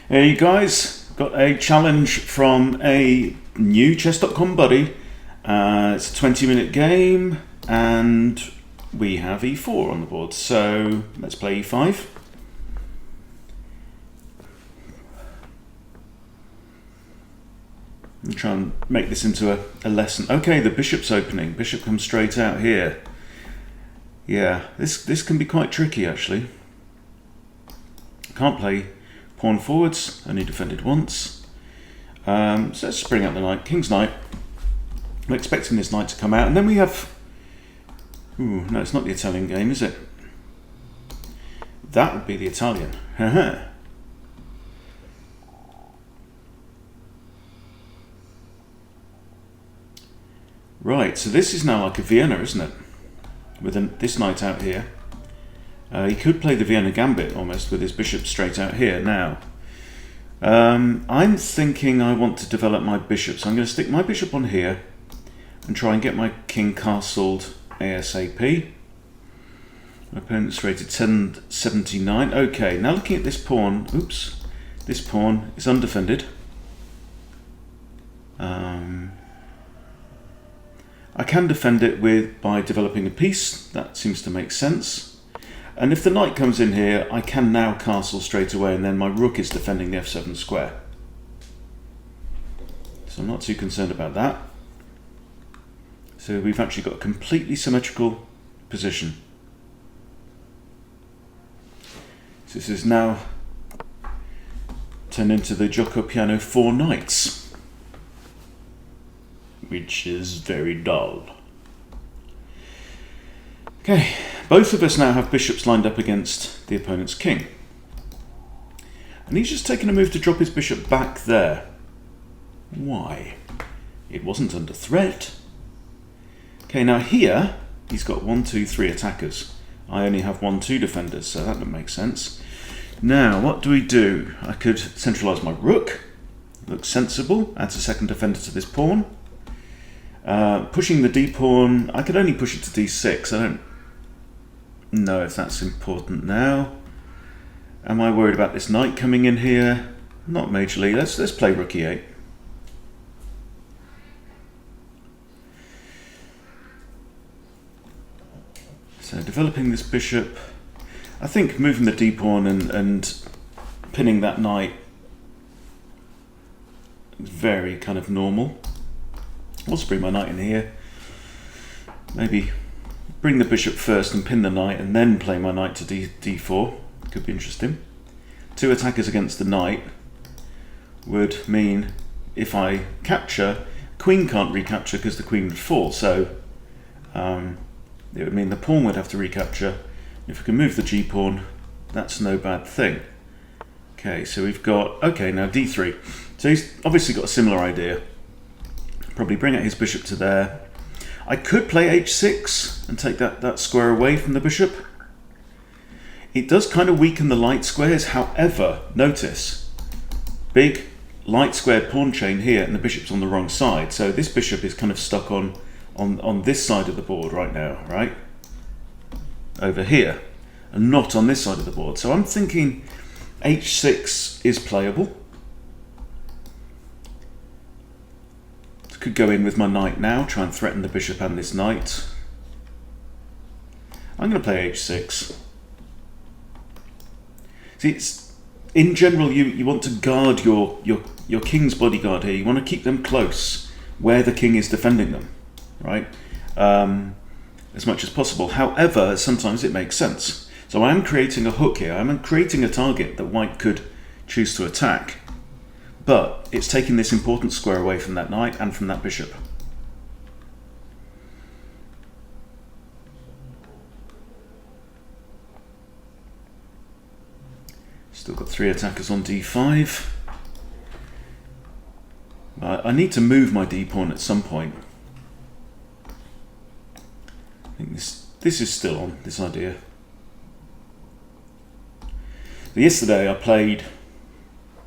Hey guys, got a challenge from a new chess.com buddy. It's a 20-minute game and we have e4 on the board, so let's play e5. I'll try and make this into a lesson. Okay, the bishop's opening. Bishop comes straight out here. Yeah, this can be quite tricky actually. Can't play pawn forwards, only defended once. So let's bring out the knight, king's knight. I'm expecting this knight to come out, and then we have... Ooh, no, it's not the Italian game, is it? That would be the Italian. Right, so this is now like a Vienna, isn't it? With this knight out here. He could play the Vienna Gambit almost with his bishop straight out here now. I'm thinking I want to develop my bishop, so I'm going to stick my bishop on here and try and get my king castled ASAP. My opponent's rated 1079. Okay, now looking at this pawn, oops, this pawn is undefended. I can defend it by developing a piece. That seems to make sense. And if the knight comes in here, I can now castle straight away, and then my rook is defending the f7 square. So I'm not too concerned about that. So we've actually got a completely symmetrical position. So this is now turned into the Giuoco piano 4 knights, which is very dull. Okay, both of us now have bishops lined up against the opponent's king. And he's just taken a move to drop his bishop back there. Why? It wasn't under threat. Okay, now here, he's got 1, 2, 3 attackers. I only have 1, 2 defenders, so that doesn't make sense. Now, what do we do? I could centralise my rook. Looks sensible. Adds a second defender to this pawn. Pushing the d pawn, I could only push it to d6. I don't know if that's important now. Am I worried about this knight coming in here? Not majorly. Let's play rook e8. So developing this bishop, I think moving the d pawn and pinning that knight is very kind of normal. Also bring my knight in here. Maybe bring the bishop first and pin the knight, and then play my knight to d4. Could be interesting. 2 attackers against the knight would mean if I capture, queen can't recapture because the queen would fall. So it would mean the pawn would have to recapture. If we can move the g pawn, that's no bad thing. Okay, so we've got, okay, now d3. So he's obviously got a similar idea. Probably bring out his bishop to there. I could play h6 and take that square away from the bishop. It does kind of weaken the light squares. However, notice, big light squared pawn chain here and the bishop's on the wrong side. So this bishop is kind of stuck on this side of the board right now, right? Over here, and not on this side of the board. So I'm thinking h6 is playable. Could go in with my knight now, try and threaten the bishop and this knight. I'm going to play h6. See, in general, you want to guard your king's bodyguard here. You want to keep them close where the king is defending them, right? As much as possible. However, sometimes it makes sense. So I am creating a hook here. I'm creating a target that white could choose to attack. But it's taking this important square away from that knight and from that bishop. Still got 3 attackers on d5. I need to move my d pawn at some point. I think this is still on, this idea. So yesterday I played...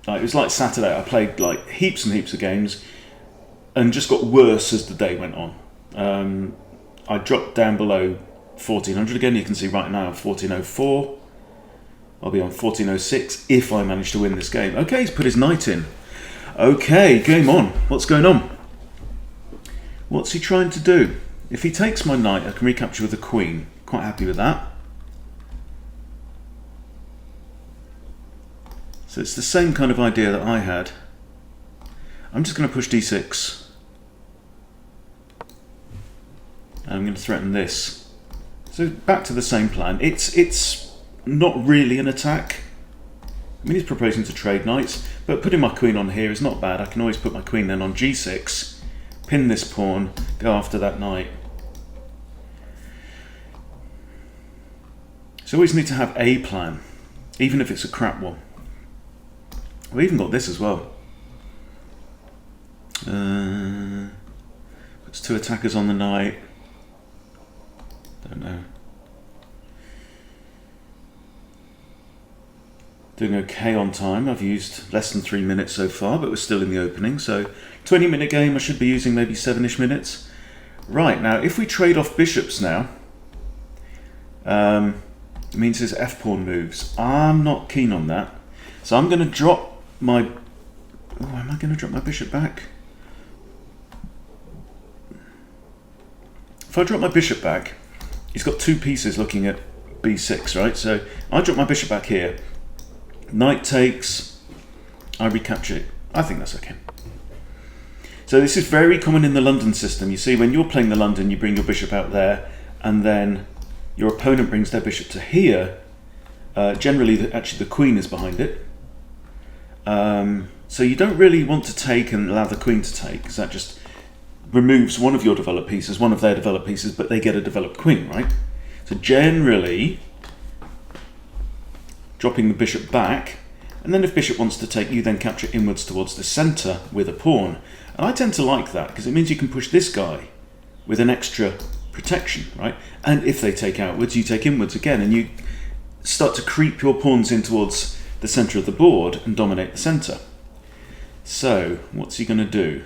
it was like Saturday, I played like heaps and heaps of games and just got worse as the day went on. I dropped down below 1400 again. You can see right now 1404. I'll be on 1406 if I manage to win this game. Okay, he's put his knight in. Okay, game on. What's going on? What's he trying to do? If he takes my knight, I can recapture with the queen. Quite happy with that. So it's the same kind of idea that I had. I'm just going to push d6. And I'm going to threaten this. So back to the same plan. It's not really an attack. I mean, he's proposing to trade knights, but putting my queen on here is not bad. I can always put my queen then on g6, pin this pawn, go after that knight. So always need to have a plan, even if it's a crap one. We've even got this as well. Puts two attackers on the knight. Don't know. Doing okay on time. I've used less than 3 minutes so far, but we're still in the opening. So 20-minute game, I should be using maybe 7-ish minutes. Right, now if we trade off bishops now, it means his f-pawn moves. I'm not keen on that. So I'm going to drop my... Oh, am I going to drop my bishop back? If I drop my bishop back, he's got two pieces looking at b6, right? So I drop my bishop back here. Knight takes, I recapture it. I think that's okay. So this is very common in the London system. You see, when you're playing the London, you bring your bishop out there, and then your opponent brings their bishop to here. Generally, actually the queen is behind it. So you don't really want to take and allow the queen to take, because that just removes one of your developed pieces, one of their developed pieces, but they get a developed queen, right? So generally, dropping the bishop back, and then if bishop wants to take, you then capture inwards towards the centre with a pawn. And I tend to like that, because it means you can push this guy with an extra protection, right? And if they take outwards, you take inwards again, and you start to creep your pawns in towards the centre of the board and dominate the centre. So, what's he going to do?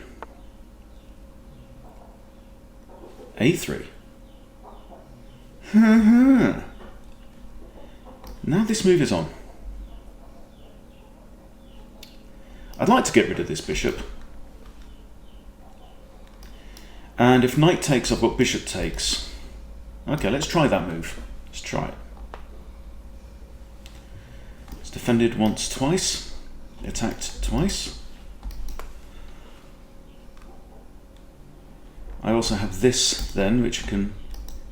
a3. Now this move is on. I'd like to get rid of this bishop. And if knight takes, I've got bishop takes. Okay, let's try that move. Let's try it. It's defended once, twice. Attacked twice. I also have this then, which can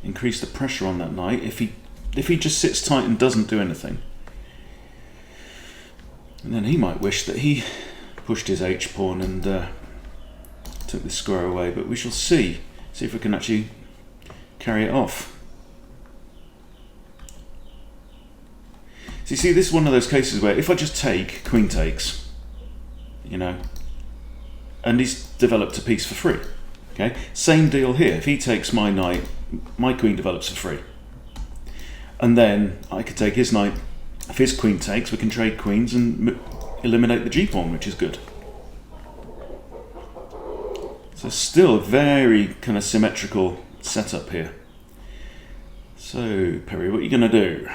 increase the pressure on that knight if he just sits tight and doesn't do anything. And then he might wish that he pushed his h-pawn and took this square away, but we shall see. See if we can actually carry it off. So you see, this is one of those cases where if I just take, queen takes, you know, and he's developed a piece for free. Okay, same deal here. If he takes my knight, my queen develops for free. And then I could take his knight. If his queen takes, we can trade queens and eliminate the g-pawn, which is good. So still a very kind of symmetrical setup here. So, Perry, what are you going to do?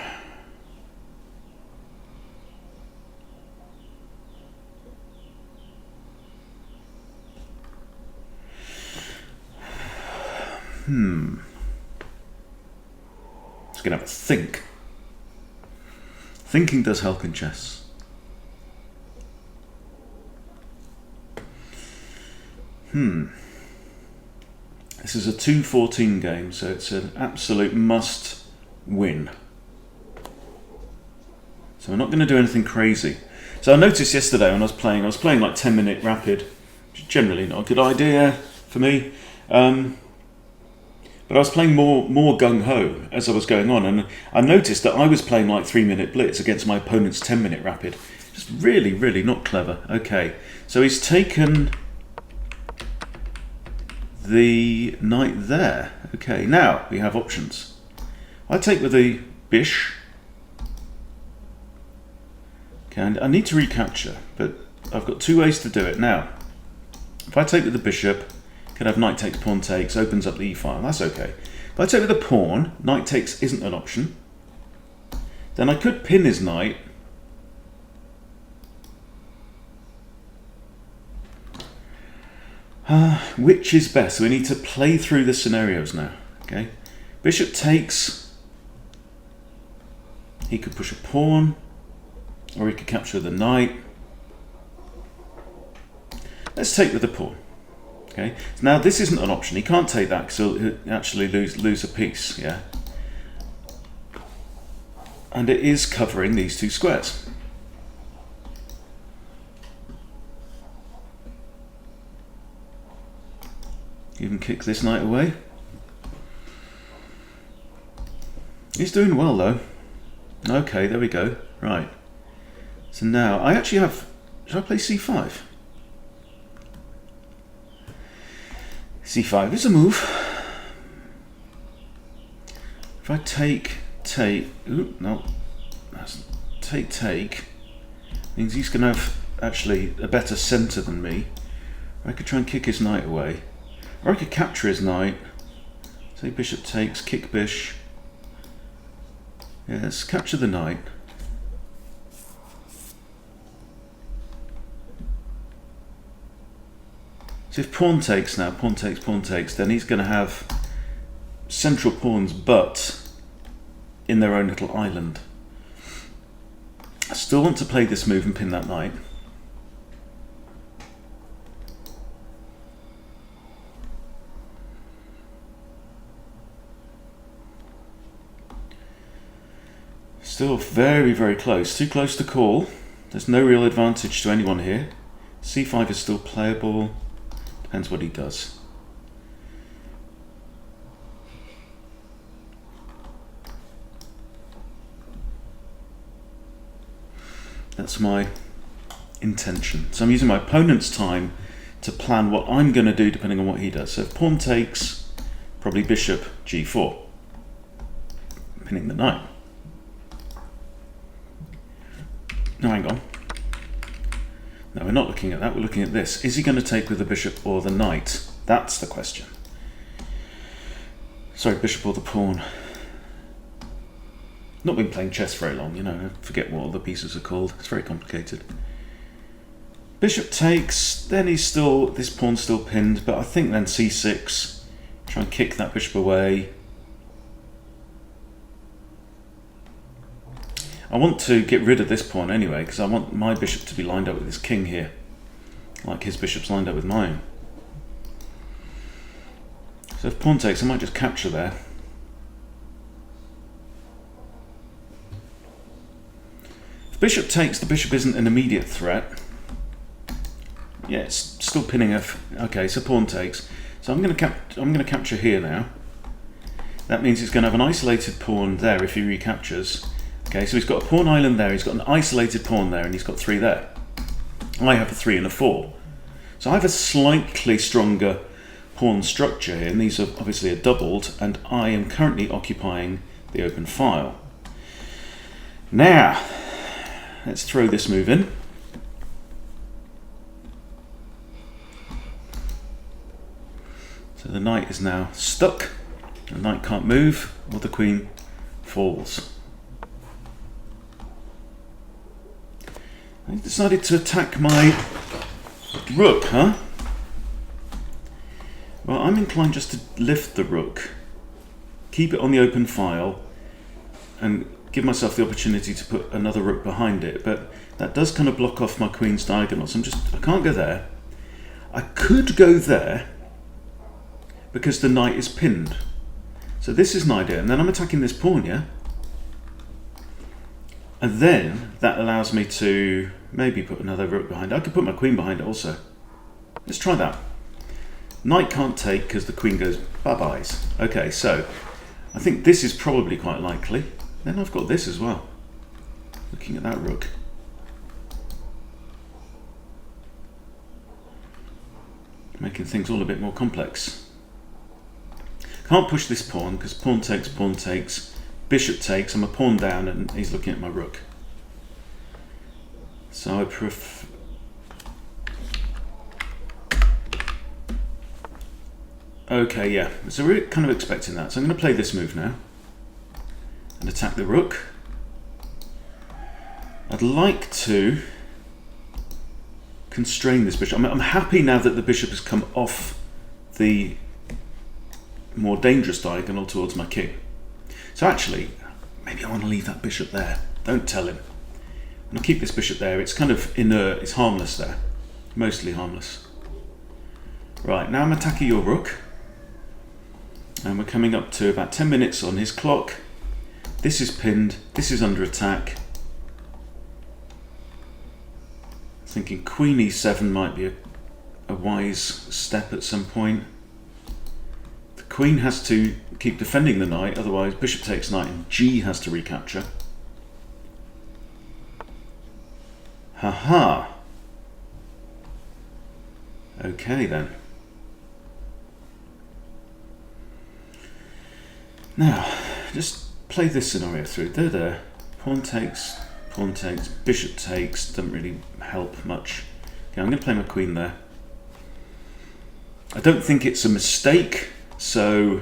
Just gonna have a think. Thinking does help in chess. This is a 2-14 game, so it's an absolute must win. So we're not going to do anything crazy. So I noticed yesterday when I was playing like 10-minute rapid, which is generally not a good idea for me. But I was playing more gung-ho as I was going on, and I noticed that I was playing like 3-minute blitz against my opponent's 10-minute rapid. Just really, really not clever. Okay, so he's taken the knight there. Okay, now we have options. I take with the bish. Okay, and I need to recapture, but I've got two ways to do it. Now, if I take with the bishop, could have knight takes, pawn takes, opens up the e-file, that's okay. If I take with the pawn, knight takes isn't an option. Then I could pin his knight. Which is best? So we need to play through the scenarios now. Okay, bishop takes. He could push a pawn, or he could capture the knight. Let's take with the pawn. Okay, now this isn't an option. He can't take that because he'll actually lose a piece. Yeah, and it is covering these two squares. Even kick this knight away. He's doing well though. Okay, there we go. Right. So now I actually have. Should I play c5? c5 is a move. If I take, ooh, no, that's take, means he's going to have actually a better centre than me. I could try and kick his knight away, or I could capture his knight. Say bishop takes, kick bish. Yeah, let's capture the knight. So if pawn takes now, pawn takes, then he's going to have central pawns, but in their own little island. I still want to play this move and pin that knight. Still very, very close. Too close to call. There's no real advantage to anyone here. c5 is still playable. Depends what he does. That's my intention. So I'm using my opponent's time to plan what I'm going to do depending on what he does. So if pawn takes, probably bishop g4, pinning the knight. No, hang on. No, we're not looking at that, we're looking at this. Is he going to take with the bishop or the knight? That's the question. Sorry, bishop or the pawn. Not been playing chess very long, you know, I forget what all the pieces are called. It's very complicated. Bishop takes, then he's still, this pawn's still pinned, but I think then c6, try and kick that bishop away. I want to get rid of this pawn anyway, because I want my bishop to be lined up with his king here, like his bishop's lined up with mine. So if pawn takes, I might just capture there. If bishop takes, the bishop isn't an immediate threat. Yeah, it's still pinning a. Okay, so pawn takes. So I'm going to capture here now. That means he's going to have an isolated pawn there if he recaptures. Okay, so he's got a pawn island there, he's got an isolated pawn there, and he's got 3 there. I have a 3 and a 4. So I have a slightly stronger pawn structure here, and these are obviously are doubled, and I am currently occupying the open file. Now, let's throw this move in. So the knight is now stuck, the knight can't move, or the queen falls. I decided to attack my rook, huh? Well, I'm inclined just to lift the rook, keep it on the open file, and give myself the opportunity to put another rook behind it, but that does kind of block off my queen's diagonal, so I can't go there. I could go there, because the knight is pinned. So this is an idea, and then I'm attacking this pawn, yeah? And then that allows me to maybe put another rook behind it. I could put my queen behind it also. Let's try that. Knight can't take because the queen goes bye-byes. Okay, so I think this is probably quite likely. Then I've got this as well. Looking at that rook. Making things all a bit more complex. Can't push this pawn because pawn takes. Bishop takes, I'm a pawn down and he's looking at my rook. So I prefer... Okay, yeah, so we're kind of expecting that. So I'm going to play this move now and attack the rook. I'd like to constrain this bishop. I'm happy now that the bishop has come off the more dangerous diagonal towards my king. So actually, maybe I want to leave that bishop there. Don't tell him. I'm going to keep this bishop there. It's kind of inert, it's harmless there. Mostly harmless. Right, now I'm attacking your rook. And we're coming up to about 10 minutes on his clock. This is pinned, this is under attack. Thinking queen e7 might be a wise step at some point. The queen has to keep defending the knight, otherwise bishop takes knight and g has to recapture. Haha. Okay then. Now, just play this scenario through. There. Pawn takes, bishop takes, doesn't really help much. Okay, I'm going to play my queen there. I don't think it's a mistake, so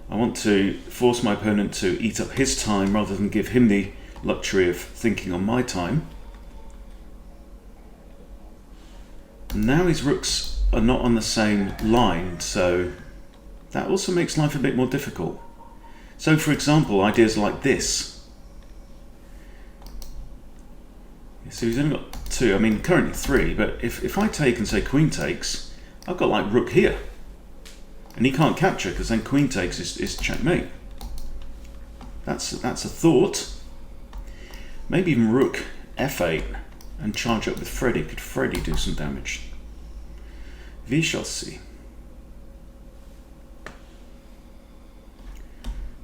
I want to force my opponent to eat up his time rather than give him the luxury of thinking on my time. Now his rooks are not on the same line, so that also makes life a bit more difficult. So for example, ideas like this. So he's only got 2, I mean currently 3, but if I take and say queen takes, I've got like rook here. And he can't capture because then queen takes is checkmate. That's a thought. Maybe even rook f8 and charge up with Freddy. Could Freddy do some damage? We shall see.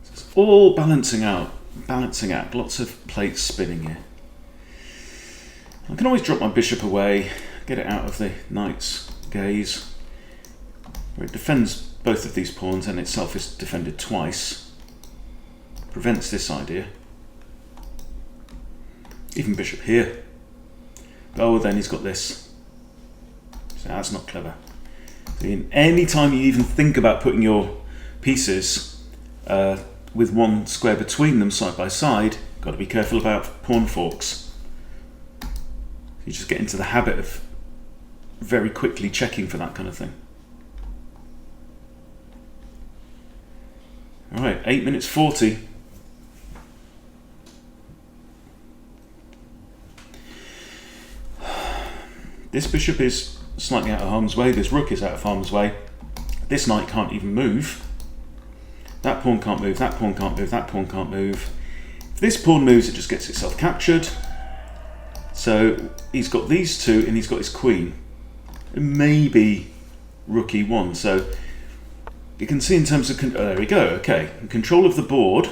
So it's all balancing act, lots of plates spinning here. I can always drop my bishop away, get it out of the knight's gaze, where it defends both of these pawns and itself is defended twice. Prevents this idea. Even bishop here. Oh, then he's got this. So that's not clever. So any time you even think about putting your pieces with one square between them side by side, got to be careful about pawn forks. You just get into the habit of very quickly checking for that kind of thing. All right, 8 minutes 40. This bishop is slightly out of harm's way. This rook is out of harm's way. This knight can't even move. That pawn can't move, that pawn can't move, that pawn can't move. If this pawn moves, it just gets itself captured. So he's got these two and he's got his queen. And maybe rook e1. So you can see in terms of... there we go, okay. In control of the board.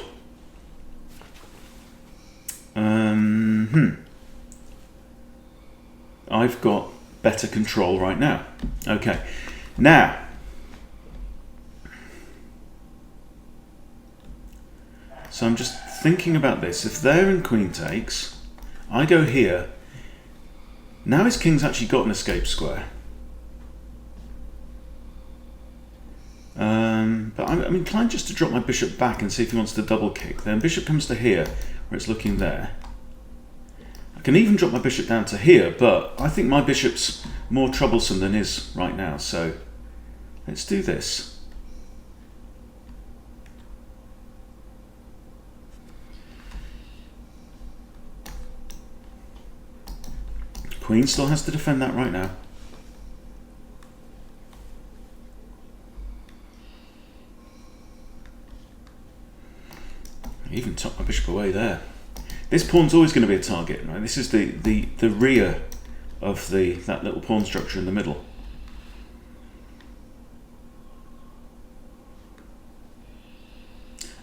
I've got better control right now. Okay, now... So I'm just thinking about this. If they're in queen takes, I go here. Now his king's actually got an escape square. But I'm inclined just to drop my bishop back and see if he wants to double kick. Then bishop comes to here, where it's looking there. I can even drop my bishop down to here, but I think my bishop's more troublesome than his right now. So let's do this. Queen still has to defend that right now. I even took my bishop away there. This pawn's always going to be a target, right? This is the rear of that little pawn structure in the middle.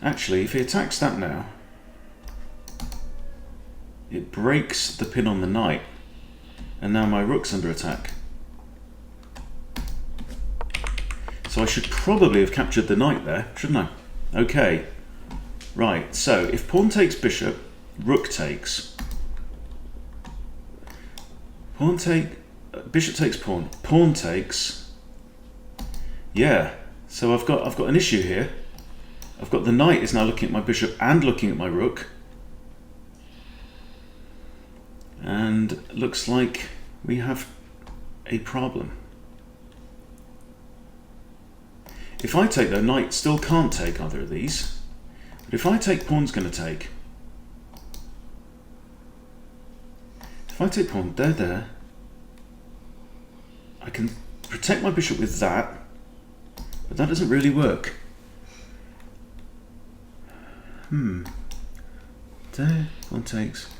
Actually, if he attacks that now, it breaks the pin on the knight. And now my rook's under attack. So I should probably have captured the knight there, shouldn't I? Okay. Right, so if pawn takes bishop, rook takes. Bishop takes pawn. Pawn takes. Yeah, so I've got an issue here. I've got the knight is now looking at my bishop and looking at my rook. And looks like we have a problem. If I take, though, knight still can't take either of these. But if I take, pawn's going to take. If I take pawn, there, I can protect my bishop with that, but that doesn't really work. There, pawn takes.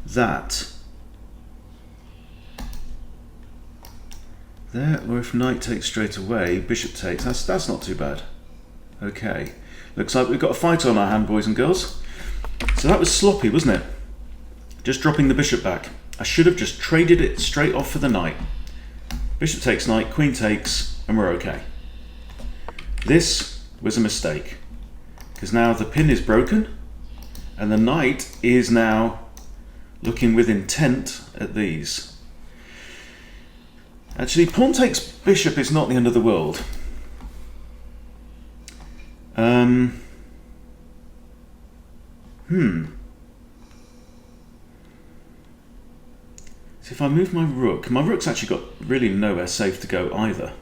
That. There, or if knight takes straight away, bishop takes. That's not too bad. Okay. Looks like we've got a fight on our hand, boys and girls. So that was sloppy, wasn't it? Just dropping the bishop back. I should have just traded it straight off for the knight. Bishop takes knight, queen takes, and we're okay. This was a mistake, because now the pin is broken, and the knight is now looking with intent at these. Actually, pawn takes bishop is not the end of the world. So if I move my rook's actually got really nowhere safe to go either.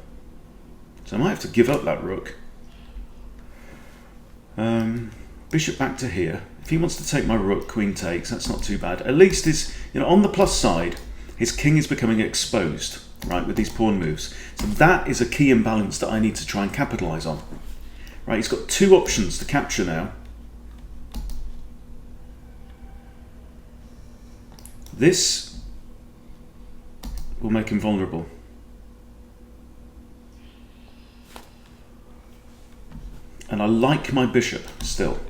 So I might have to give up that rook. Bishop back to here. If he wants to take my rook, queen takes, that's not too bad. At least his, on the plus side, his king is becoming exposed, right, with these pawn moves. So that is a key imbalance that I need to try and capitalise on. Right, he's got two options to capture now. This will make him vulnerable. And I like my bishop still.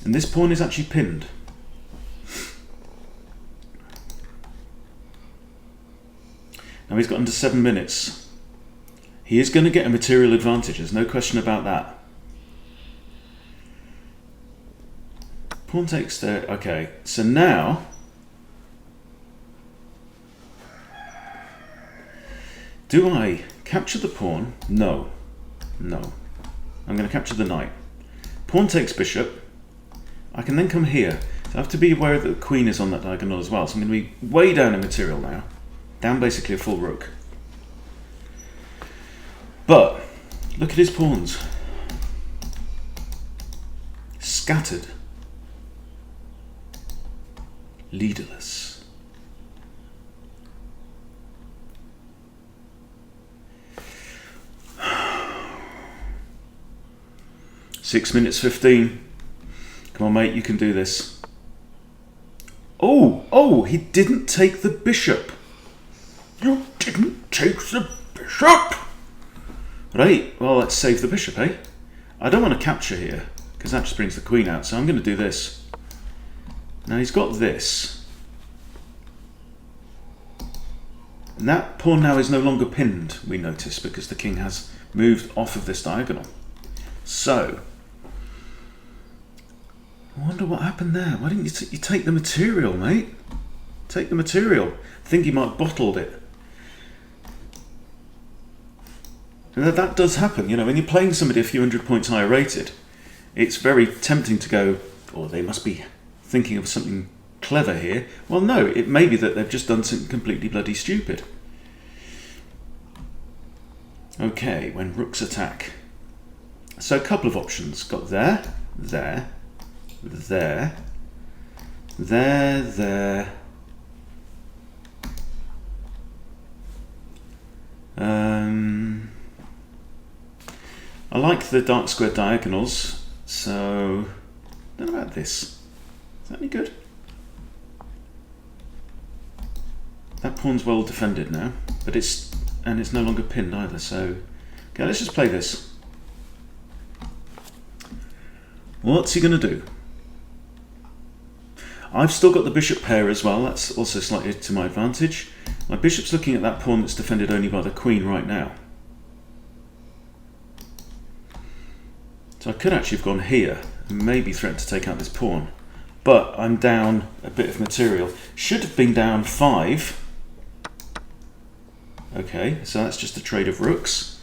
And this pawn is actually pinned. Now he's got under 7 minutes. He is going to get a material advantage, there's no question about that. Pawn takes there, okay. So now, do I capture the pawn? No. No. I'm going to capture the knight. Pawn takes bishop. I can then come here. So I have to be aware that the queen is on that diagonal as well. So I'm going to be way down in material now. Down basically a full rook. But, look at his pawns. Scattered. Leaderless. Six minutes 15. Come on, mate, you can do this. Oh, he didn't take the bishop. You didn't take the bishop. Right, well, let's save the bishop, eh? I don't want to capture here, because that just brings the queen out, so I'm going to do this. Now he's got this. And that pawn now is no longer pinned, we notice, because the king has moved off of this diagonal. So, I wonder what happened there. Why didn't you take the material, mate? Take the material. I think he might have bottled it. And that does happen, when you're playing somebody a few 100 points higher rated, it's very tempting to go, oh, they must be thinking of something clever here. Well, no, it may be that they've just done something completely bloody stupid. Okay, when rooks attack. So a couple of options. Got there, there, there, there. I like the dark square diagonals, so I don't know about this. Is that any good? That pawn's well defended now, but it's no longer pinned either, so okay, let's just play this. What's he going to do? I've still got the bishop pair as well, that's also slightly to my advantage. My bishop's looking at that pawn that's defended only by the queen right now. So I could actually have gone here and maybe threatened to take out this pawn. But I'm down a bit of material. Should have been down 5. Okay, so that's just a trade of rooks.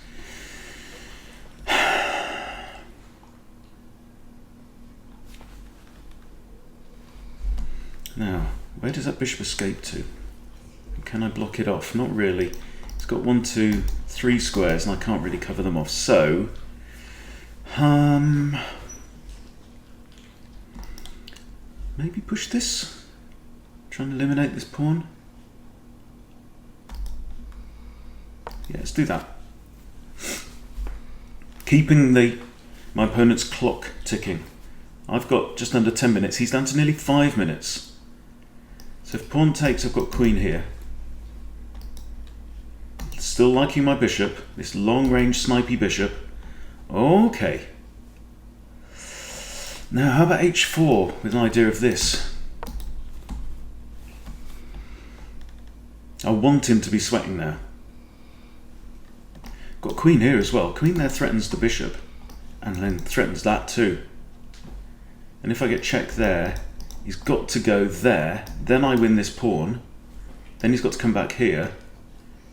Now, Where does that bishop escape to? Can I block it off? Not really. It's got 1, 2, 3 squares and I can't really cover them off. So, maybe push this? Try and eliminate this pawn? Yeah, let's do that. Keeping my opponent's clock ticking. I've got just under 10 minutes. He's down to nearly 5 minutes. So if pawn takes, I've got queen here. Still liking my bishop, this long-range snipey bishop. Okay. Now, how about h4 with an idea of this? I want him to be sweating now. Got queen here as well. Queen there threatens the bishop, and then threatens that too. And if I get check there, he's got to go there. Then I win this pawn. Then he's got to come back here.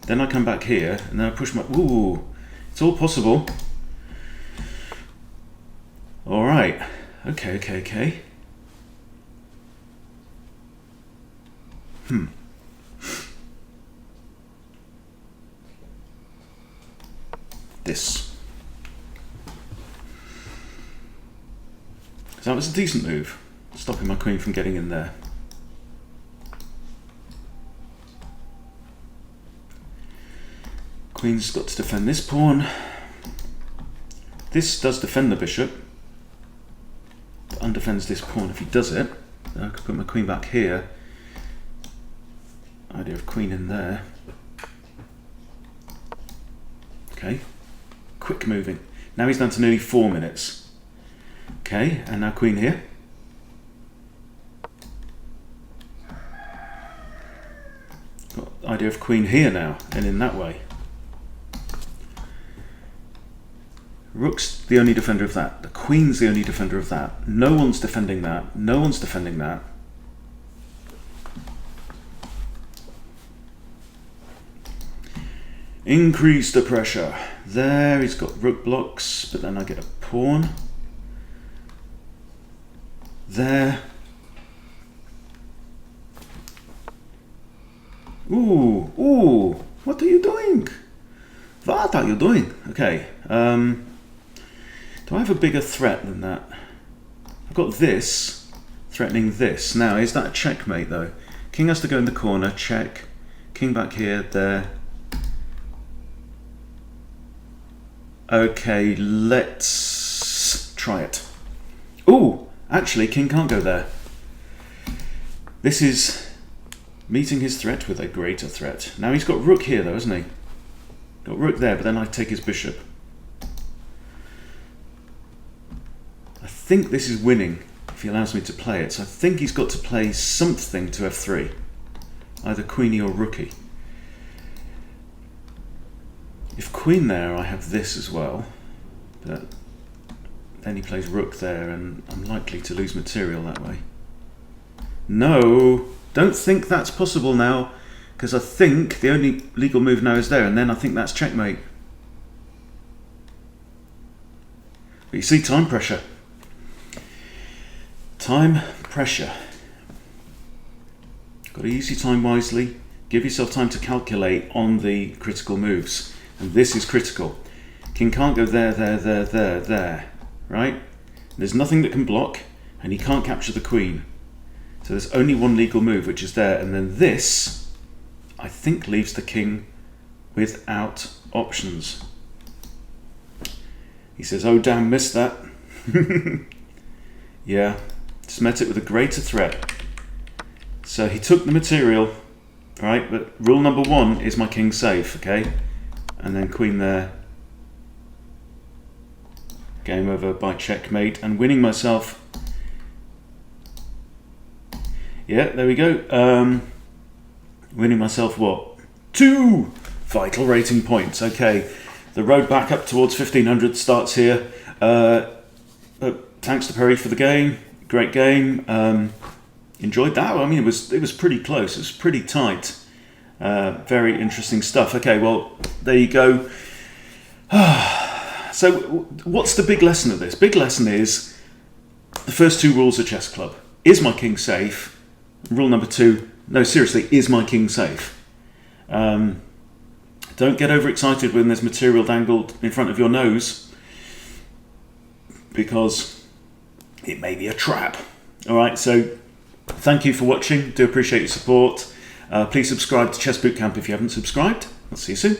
Then I come back here, and then I push my... Ooh, it's all possible. All right. Okay. This. So that was a decent move, stopping my queen from getting in there. Queen's got to defend this pawn. This does defend the bishop. It undefends this pawn. If he does it, then I could put my queen back here. Idea of queen in there. Okay. Quick moving. Now he's down to nearly 4 minutes. Okay, and now queen here. Got idea of queen here now, and in that way. Rook's the only defender of that. The queen's the only defender of that. No one's defending that. No one's defending that. Increase the pressure. There, he's got rook blocks, but then I get a pawn. There. Ooh, what are you doing? What are you doing? Okay, do I have a bigger threat than that? I've got this, threatening this. Now, is that a checkmate though? King has to go in the corner, check. King back here, there. Okay, let's try it. Ooh, actually, king can't go there. This is meeting his threat with a greater threat. Now he's got rook here though, hasn't he? Got rook there, but then I take his bishop. I think this is winning, if he allows me to play it. So I think he's got to play something to f3. Either queenie or rookie. If queen there, I have this as well. But then he plays rook there, and I'm likely to lose material that way. No, don't think that's possible now, because I think the only legal move now is there, and then I think that's checkmate. But you see, time pressure. Time pressure. Got to use your time wisely. Give yourself time to calculate on the critical moves. And this is critical. King can't go there, there, right? There's nothing that can block, and he can't capture the queen. So there's only one legal move, which is there, and then this, I think, leaves the king without options. He says, oh damn, missed that. Yeah, just met it with a greater threat. So he took the material, right? But rule number 1 is my king safe, okay? And then queen there. Game over by checkmate, and winning myself. Yeah, there we go. Winning myself what? 2 vital rating points. Okay, the road back up towards 1500 starts here. Thanks to Perry for the game. Great game. Enjoyed that. I mean, it was pretty close. It was pretty tight. Very interesting stuff. Okay, well, there you go. So what's the big lesson of this? Big lesson is the first 2 rules of chess club. Is my king safe? Rule number 2, no, seriously, is my king safe? Don't get overexcited when there's material dangled in front of your nose, because it may be a trap. All right, so thank you for watching. Do appreciate your support. Please subscribe to Chess Bootcamp if you haven't subscribed. I'll see you soon.